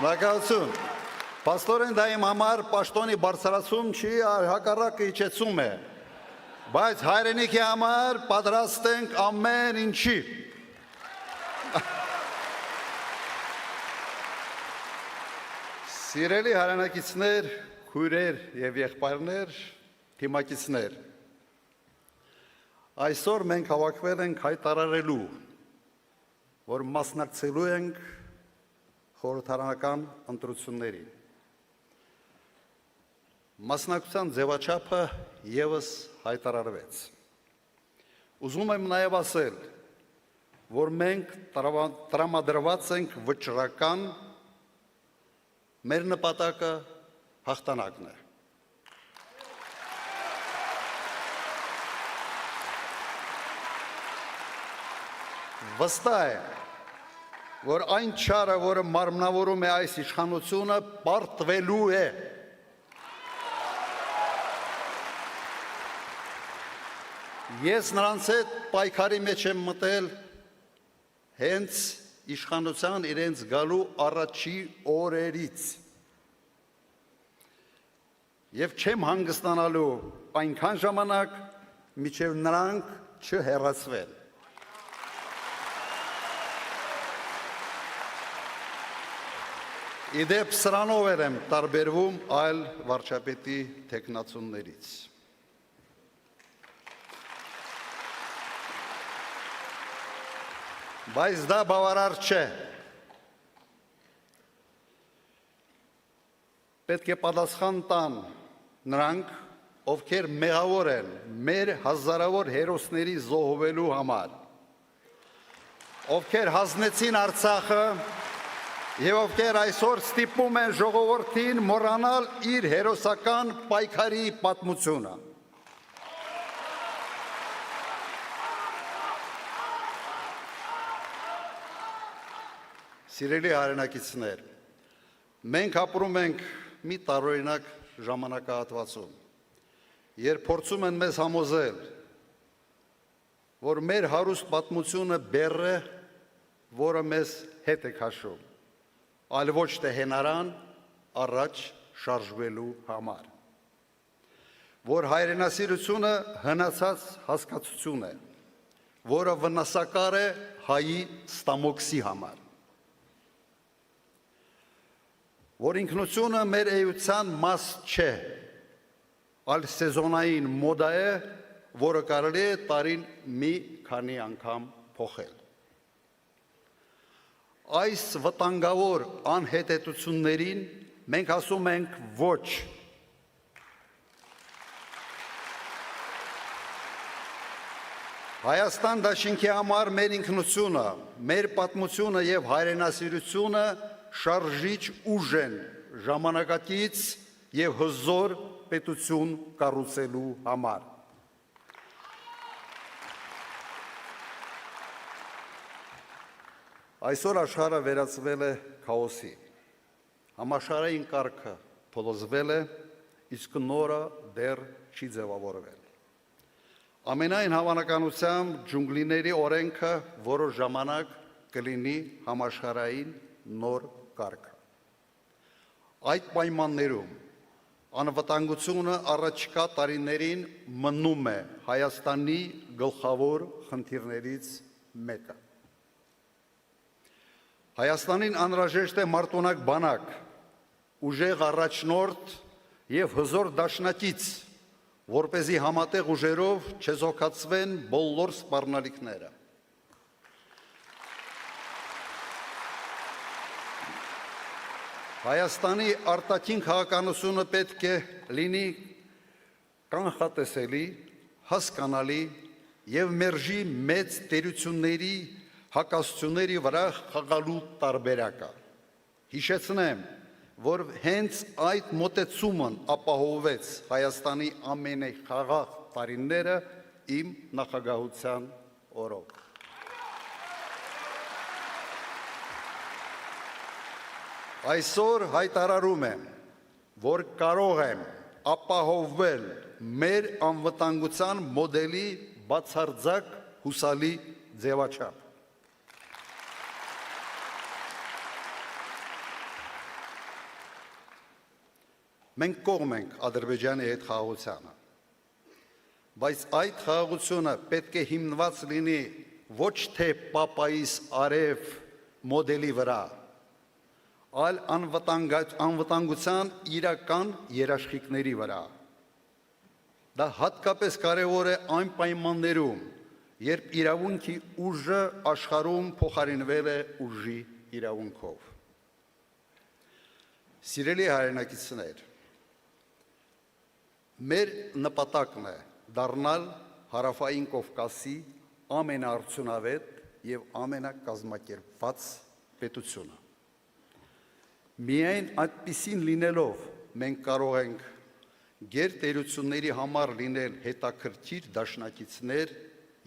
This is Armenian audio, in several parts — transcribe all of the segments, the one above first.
Շնորհակալություն։ Պաստորեն դա իմ համար պաշտոնի բարձրացում չի, հակառակը իջեցում է։ Բայց հայրենիքի համար պատրաստ ենք ամեն ինչի։ Սիրելի հայրենակիցներ, քույրեր եւ եղբայրներ, թիմակիցներ, այսօր մենք հավաքվել ենք հայտարարելու, որ մասնակցելու ենք խորհրդարանական ընտրություններին։ Մասնակցության ձևաչափը ևս հայտարարվեց։ Ուզում եմ նաև ասել, որ մենք տրամադրված ենք վճռական, մեր նպատակը հաղթանակն է։ Վստահ է, որ այն չարը, որը մարմնավորում է այս իշխանությունը, պարտվելու է։ Ես նրանց հետ պայքարի մեջ եմ մտել հենց իշխանության իրենց գալու առաջի օրերից։ Եվ չեմ հանգստանալու այնքան ժամանակ, մինչև նրանք չհեռացվեն։ Իդեպ սրանով եմ տարբերվում այլ վարչապետի թեկնածուներից։ Բայց դա բավարար չէ։ Պետք է պատասխան տան նրանք, ովքեր մեղավոր են մեր հազարավոր հերոսների զոհվելու համար, ովքեր հանձնեցին Արցախը եւ ովքեր այսօր ստիպում են ժողովրդին մոռանալ իր հերոսական պայքարի պատմությունը։ Սիրելի հայրենակիցներ, մենք ապրում ենք մի տարօրինակ ժամանակահատվածում, երբ փորձում են մեզ համոզել, որ մեր հարուստ պատմությունը բեռ է, որը մեզ հետ է քաշում, այլ ոչ թե հենարան առաջ շարժվելու համար, որ հայրենասիրությունը հնացած հասկացություն է, որը վնասակար է հայի ստամոքսի համար, որ ինքնությունը մեր էության մաս չէ, այլ սեզոնային մոդա է, որը կարելի է տարին մի քանի անգամ փոխել։ Այս վտանգավոր անհետեցություններին մենք ասում ենք ոչ։ Հայաստան դաշինքի համար մեր ինքնությունը, մեր պատմությունը եւ հայրենասիրությունը շարժիչ ուժ են ժամանակակից եւ հզոր պետություն կառուցելու համար։ Այսօր աշխարհը վերածվել է քաոսի։ Համաշխարհային կարգը փլուզվել է, իսկ նորը դեռ չի ձևավորվել։ Ամենայն հավանականությամբ ջունգլիների օրենքը որոշ ժամանակ կլինի համաշխարհային նոր կարգը։ Այդ պայմաններում անվտանգությունը առաջիկա տարիներին մնում է Հայաստանի գլխավոր խնդիրներից մեկը։ Հայաստանին անհրաժեշտ է մարտունակ բանակ, ուժեղ առաջնորդ եւ հզոր դաշնակից, որպեսզի համատեղ ուժերով չեզոքացվեն բոլոր սպառնալիքները։ Հայաստանի արտաքին քաղաքականությունը պետք է լինի կանխատեսելի, հասկանալի եւ մերժի մեծ տերությունների հակասությունների վրա խաղալու տարբերակը։ Հիշեցնեմ, որ հենց այդ մոտեցումն ապահովեց Հայաստանի ամենախաղաղ տարիները իմ նախագահության օրոք։ Այսօր հայտարարում եմ, որ կարող եմ ապահովել մեր անվտանգության մոդելի բացարձակ հուսալի ձևաչափ։ Մենք կողմ ենք Ադրբեջանի հետ խաղաղությանը, բայց այդ խաղաղությունը պետք է հիմնված լինի ոչ թե պապայիս արև մոդելի վրա, այլ անվտանգության իրական երաշխիքների վրա։ Դա հատկապես կարևոր է այն պայմաններում, երբ իրավունքի ուժը աշխարհում փոխարինվել է ուժի իրավունքով։ Սիրելի հայրենակիցներ, մեր նպատակն է դառնալ Հարավային Կովկասի ամենաարդյունավետ եւ ամենակազմակերպված պետությունը։ Միայն այդպիսին լինելով մենք կարող ենք գերտերությունների համար լինել հետաքրքիր դաշնակիցներ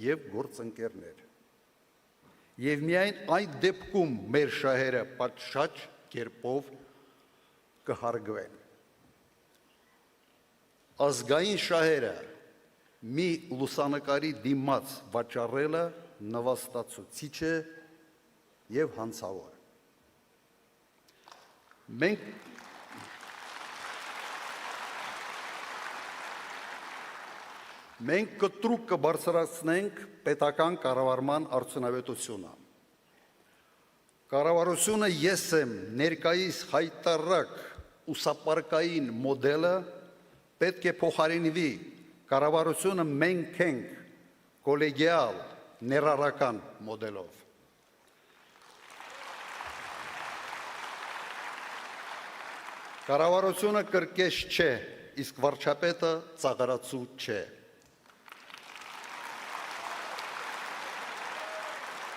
եւ գործընկերներ։ Եվ միայն այդ դեպքում մեր շահերը պատշաճ կերպով կհարգվեն։ Ազգային շահերը մի լուսանկարի դիմաց վաճառելը նվաստացուցիչ է եւ հանցավոր։ Մենք կտրուկ կբարձրացնենք պետական կառավարման արդյունավետությունը։ Կառավարությունը ես եմ ներկայիս հայտարարակ ուսապարկային մոդելը պետք է փոխարինվի կառավարությունը մենք ենք կոլեգիալ ներառական մոդելով։ Կառավարությունը կրկես չէ, իսկ վարչապետը ծաղրացու չէ։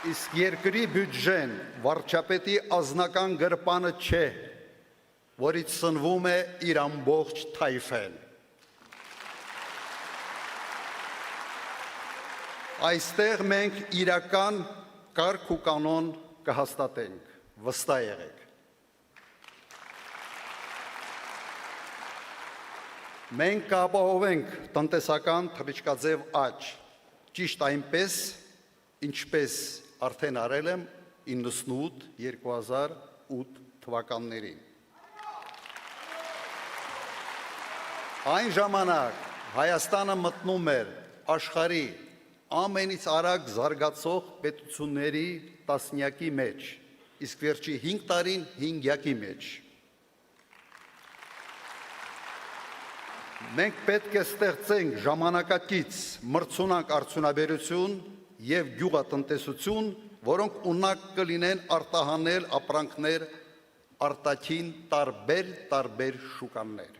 Իսկ երկրի բյուջեն վարչապետի ազնական գրպանը չէ, որից սնվում է իր ամբողջ թայֆեն։ Այստեղ մենք իրական կարգ ու կանոն կհաստատենք, վստահ եղեք։ Մենք կապահովենք տնտեսական թռիչքաձև աճ, ճիշտ այնպես, ինչպես արդեն արել եմ 98-2008 թվականներին։ Այն ժամանակ Հայաստանը մտնում էր աշխարհի ամենից արագ զարգացող պետությունների տասնյակի մեջ, իսկ վերջի 5 տարին հինգյակի մեջ։ Մենք պետք է ստեղծենք ժամանակակից մրցունակ արդյունաբերություն եւ գյուղատնտեսություն, որոնք ունակ կլինեն արտահանել ապրանքներ արտաքին տարբեր շուկաներ։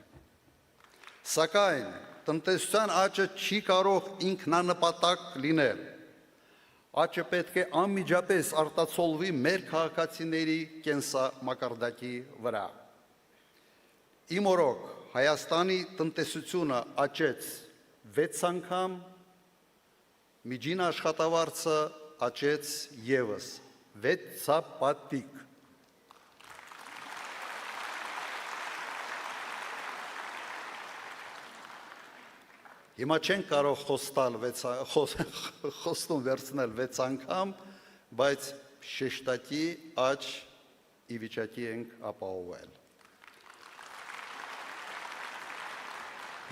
Սակայն տնտեսության աճը չի կարող ինքնանպատակ լինել։ Աճը պետք է անմիջապես արտացոլվի մեր քաղաքացիների կենսամակարդակի վրա։ Իմ օրոք Հայաստանի տնտեսությունը աճեց 6 անգամ, միջին աշխատավարձը աճեց ևս 6-պատիկ։ Հիմա չենք կարող խոստում վերցնել 6 անգամ, բայց շեշտակի աճ ի վիճակի ենք ապահովել։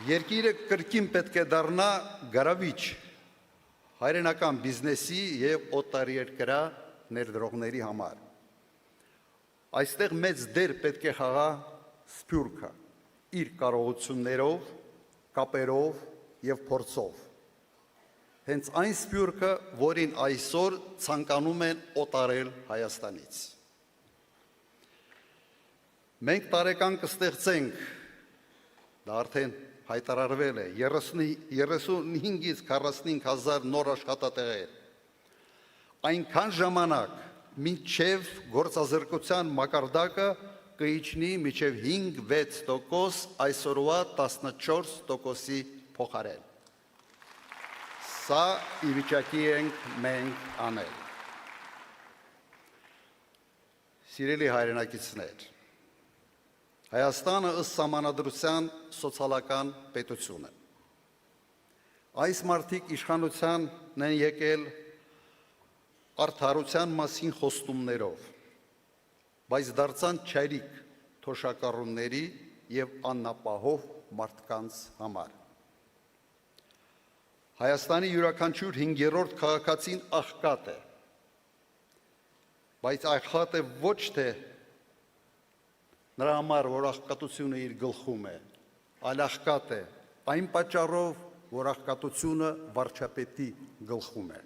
Երկիրը կրկին պետք է դառնա գրավիչ հայրենական բիզնեսի եւ օտարերկրյա ներդրողների համար։ Այստեղ մեծ դեր պետք է խաղա Սփյուռքը իր կարողություններով, կապերով եւ փորձով։ Հենց այն Սփյուռքը, որին այսօր ցանկանում են օտարել Հայաստանից։ Մենք տարեկան կստեղծենք, դա արդեն հայտարարվել է 35-ից 45 հազար նոր աշխատատեղեր։ Այնքան ժամանակ, մինչև գործազրկության մակարդակը կիջնի մինչև 5-6%, այսօրվա 14%-ի փոխարեն։ Սա ի վիճակի ենք մենք անել։ Սիրելի հայրենակիցներ, Հայաստանը ըստ սահմանադրության սոցիալական պետություն է։ Այս մարդիկ իշխանության են եկել արդարության մասին խոստումներով, բայց դարձան չարիք թոշակառուների և անապահով մարդկանց համար։ Հայաստանի յուրաքանչյուր 5-րդ քաղաքացին աղքատ է, բայց աղքատ է ոչ թե նրա համար, որ աղքատությունը իր գլխում է, այլ աղքատ է այն պատճառով, որ աղքատությունը վարչապետի գլխում է։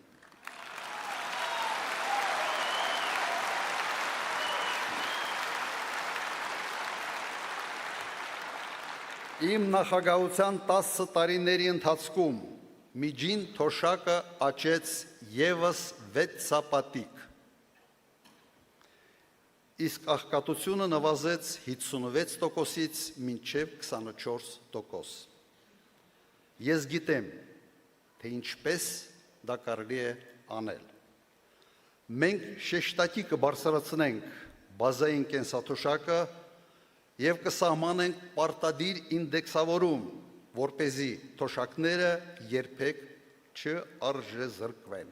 Իմ նախագահության 10 տարիների ընթացքում միջին թոշակը աճեց ևս 6 սապատիկ, իսկ աղքատությունը նվազեց 56%-ից մինչև 24%։ Ես գիտեմ, թե ինչպես դա կարելի է անել։ Մենք շեշտակի կբարձրացնենք բազային կենսաթոշակը և կսահմանենք պարտադիր ինդեքսավորում, որպեսզի թոշակները երբեք չարժեզրկվեն։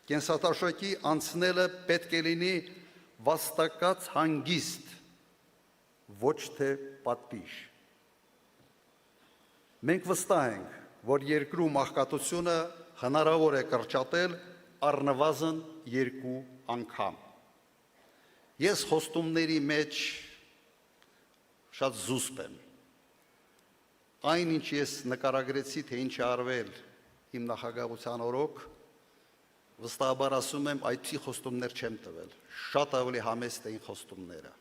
Կենսաթոշակի անցնելը պետք է լինի վաստակած հանգիստ, ոչ թե պատիժ։ Մենք վստահ ենք, որ երկրում աղքատությունը հնարավոր է կրճատել առնվազն 2 անգամ։ Ես խոստումների մեջ շատ զուսպ եմ։ Այն, ինչ ես նկարագրեցի, թե ինչ է արվել իմ նախագահության օրոք, վստահաբար ասում եմ, այդպիսի խոստումներ չեմ տվել, շատ ավելի համեստ էին խոստումները։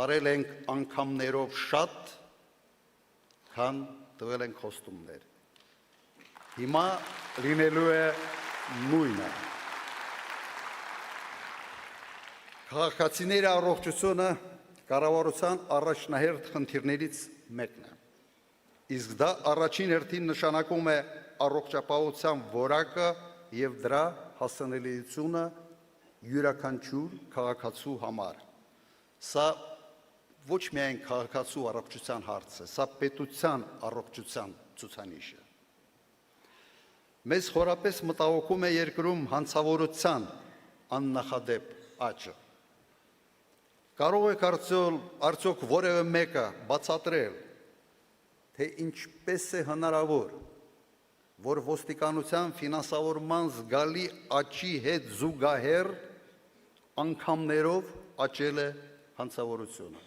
Արել ենք անգամներով շատ, քան տվել ենք խոստումներ։ Հիմա լինելու է նույնը։ Քաղաքացիների առողջությունը կառավարության առաջնահերթ խնդիրներից մեկն է, իսկ դա առաջին հերթին նշանակում է առողջապահության որակը և դրա հասանելիությունը յուրաքանչյուր քաղաքացու համար։ Սա ոչ միայն քաղաքացու առողջության հարց է, սա պետության առողջության ցուցանիշ է։ Մեզ խորապես մտահոգում է երկրում հանցավորության աննախադեպ աճը։ Կարող եք արդյոք որևէ մեկը բացատրել, թե ինչպես է հնարավոր, որ ոստիկանության ֆինանսավորման զգալի աճի հետ զուգահեռ անգամներով աճել է հանցավորությունը։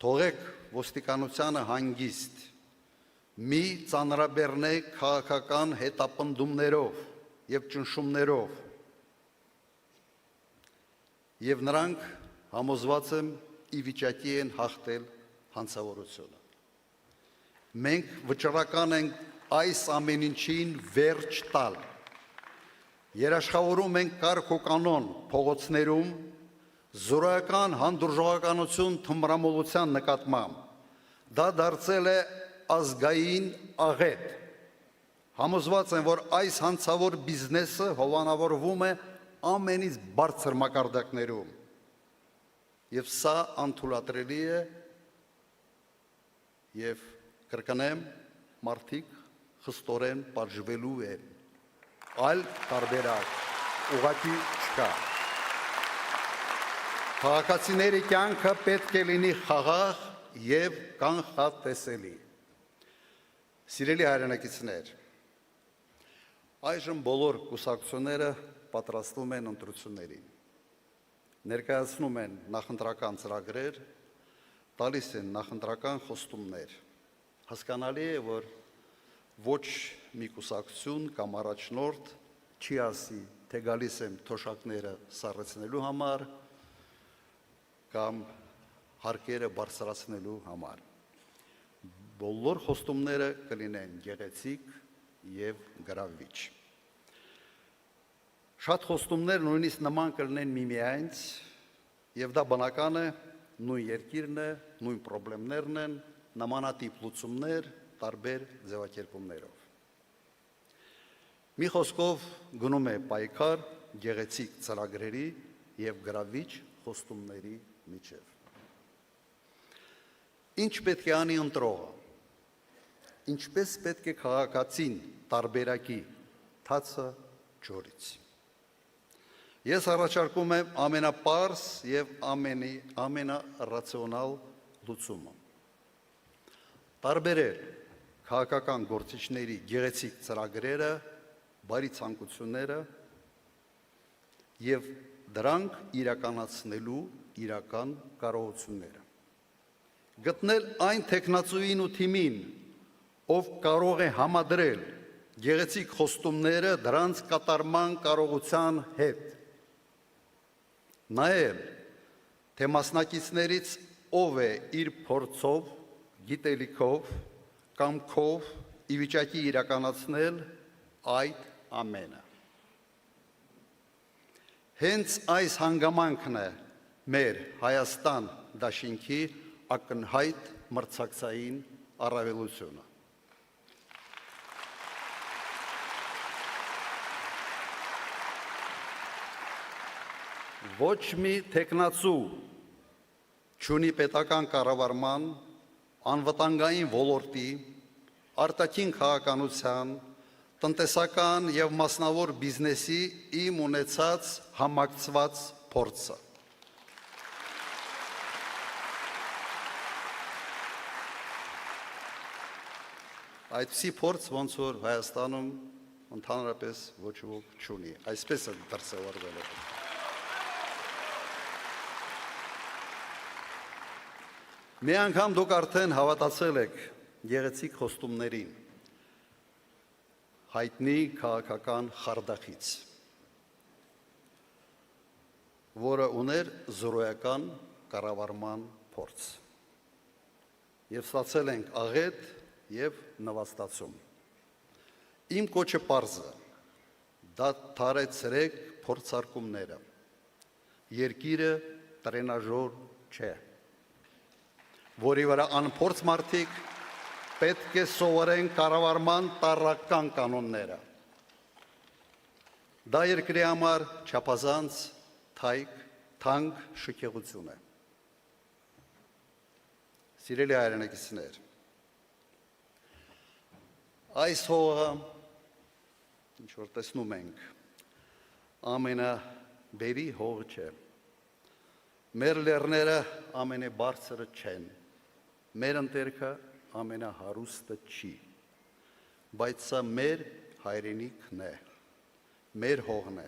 Թողեք ոստիկանությանը հանգիստ, մի ծանրաբեռնեք քաղաքական հետապնդումներով և ճնշումներով, և նրանք, համոզված եմ, ի վիճակի են հաղթել հանցավորությունը։ Մենք վճռական ենք այս ամեն ինչին վերջ տալ։ Երաշխավորում ենք կարգ ու կանոն փողոցներում, զորայական հանդուրժողականություն թմրամոլության նկատմամբ։ Դա դարձել է ազգային աղետ։ Համոզված եմ, որ այս հանցավոր բիզնեսը հովանավորվում է ամենից բարձր մակարդակներում, և սա անթույլատրելի է, և կրկնեմ, մարդիկ խստորեն պատժվելու են, այլ տարբերակ ուղղակի չկա։ Քաղաքացիների կյանքը պետք է լինի խաղաղ և կանխատեսելի։ Սիրելի հայրենակիցներ, այժմ բոլոր կուսակցությունները պատրաստվում են ընտրություններին, ներկայացնում են նախընտրական ծրագրեր, տալիս են նախընտրական խոստումներ։ Հասկանալի է, որ ոչ մի կուսակցություն կամ առաջնորդ չի ասի, թե գալիս եմ թոշակները սառեցնելու համար կամ հարկերը բարձրացնելու համար։ Բոլոր խոստումները կլինեն գեղեցիկ և գրավիչ։ Շատ խոստումներ նույնիսկ նման կլինեն միմյանց, և դա բնական է, նույն երկիրն է, նույն պրոբլեմներն են, նմանատիպ լուծումներ տարբեր ձևակերպումներով։ Մի խոսքով գնում է պայքար գեղեցիկ ծրագրերի և գրավիչ խոստումների միջև։ Ինչ պետք է անի ընտրողը, ինչպես պետք է քաղաքացին տարբերակի թացը ջորից։ Ես առաջարկում եմ ամենապարզ և ամենառացիոնալ լուծումը։ Տարբերել քաղաքական գործիչների գեղեցիկ ծրագրերը, բարի ցանկությունները և դրանք իրականացնելու իրական կարողությունները։ Գտնել այն թեկնածուին ու թիմին, ով կարող է համադրել գեղեցիկ խոստումները դրանց կատարման կարողության հետ։ Նայել, թե մասնակիցներից ով է իր փորձով, գիտելիքով, կամքով ի վիճակի իրականացնել այդ ամենը։ Հենց այս հանգամանքն է մեր Հայաստան դաշինքի ակնհայտ մրցակցային առավելությունը։ Ոչ մի թեկնածու չունի պետական կառավարման, անվտանգային ոլորտի, արտաքին քաղաքականության, տնտեսական և մասնավոր բիզնեսի իմ ունեցած համակցված փորձը։ Այդպիսի փորձ ոնց որ Հայաստանում ընդհանրապես ոչ ոք չունի, այսպես է դրսևորվել է։ Մի անգամ դուք արդեն հավատացել եք գեղեցիկ խոստումներին, հայտնի քաղաքական խարդախից, որը ուներ զրոյական կառավարման փորձ, և ստացել ենք աղետ և նվաստացում։ Իմ կոչը պարզ է, դադարեցրեք փորձարկումները, երկիրը տրենաժոր չէ, որի վրա անփորձ մարդիկ պետք է սովորեն կառավարման տարրական կանոնները։ Դա երկրի համար չափազանց թանկ շքեղություն է։ Սիրելի հայրենակիցներ, այս հողը, ինչ որ տեսնում ենք, ամենաբերի հողը չէ։ Մեր լեռները ամենաբարձրը չեն, մեր ընտերքը ամենահարուստը չի, բայց սա մեր հայրենիքն է, մեր հողն է,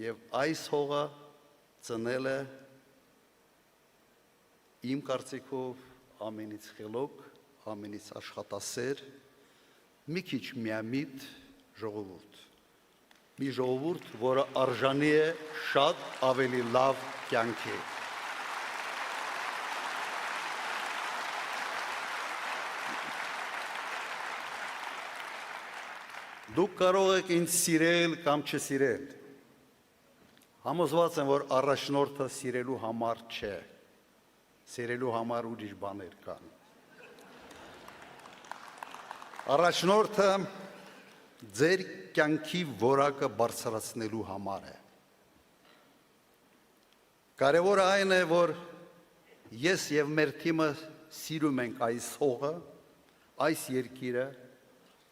և այս հողը ծնել է իմ կարծիքով ամենից խելոք, ամենից աշխատասեր, մի քիչ միամիտ ժողովուրդ, մի ժողովուրդ, որը արժանի է շատ ավելի լավ կյանքի։ Դուք կարող եք ինձ սիրել կամ չսիրել, համոզված եմ, որ առաջնորդը սիրելու համար չէ, սիրելու համար ուրիշ բաներ կան։ Առաջնորդը ձեր կյանքի որակը բարձրացնելու համար է։ Կարևորը այն է, որ ես և մեր թիմը սիրում ենք այս հողը, այս երկիրը,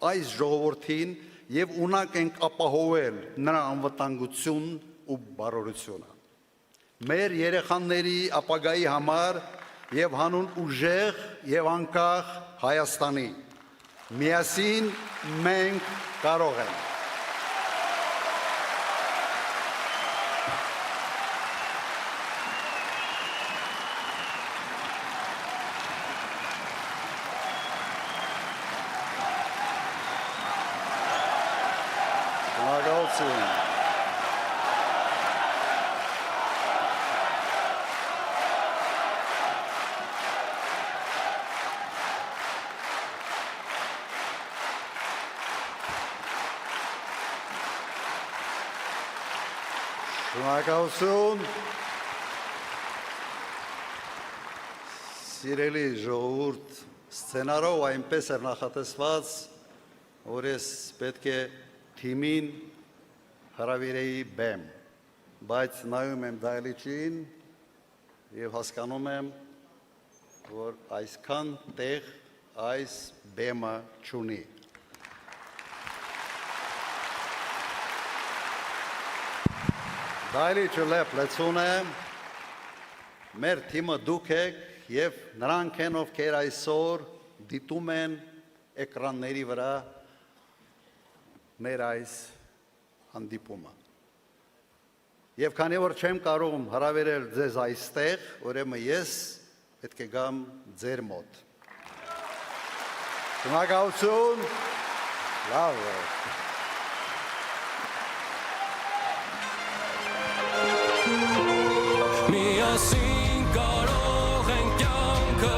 այս ժողովրդին և ունակ ենք ապահովել նրա անվտանգությունն ու բարօրությունը։ Մեր երեխաների ապագայի համար և հանուն ուժեղ և անկախ Հայաստանի։ Միասին մենք կարող ենք։ Շնորհակալություն, սիրելի ժողովուրդ, սցենարով այնպես էր նախատեսված, որ ես պետք է թիմին հրավիրեի բեմ, բայց նայում եմ դահլիճին և հասկանում եմ, որ այսքան տեղ այս բեմը չունի։ Դայլի ճլեպ լեցուն է, մեր թիմը դուք եք և նրանք են, ովքեր այսօր դիտում են էկրանների վրա մեր այս հանդիպումը։ Եվ քանի որ չեմ կարող հրավիրել ձեզ այստեղ, ուրեմն ես պետք է գամ ձեր մոտ։ Շնորհակալություն, լավ է։ Միասին կարող ենք կյանքը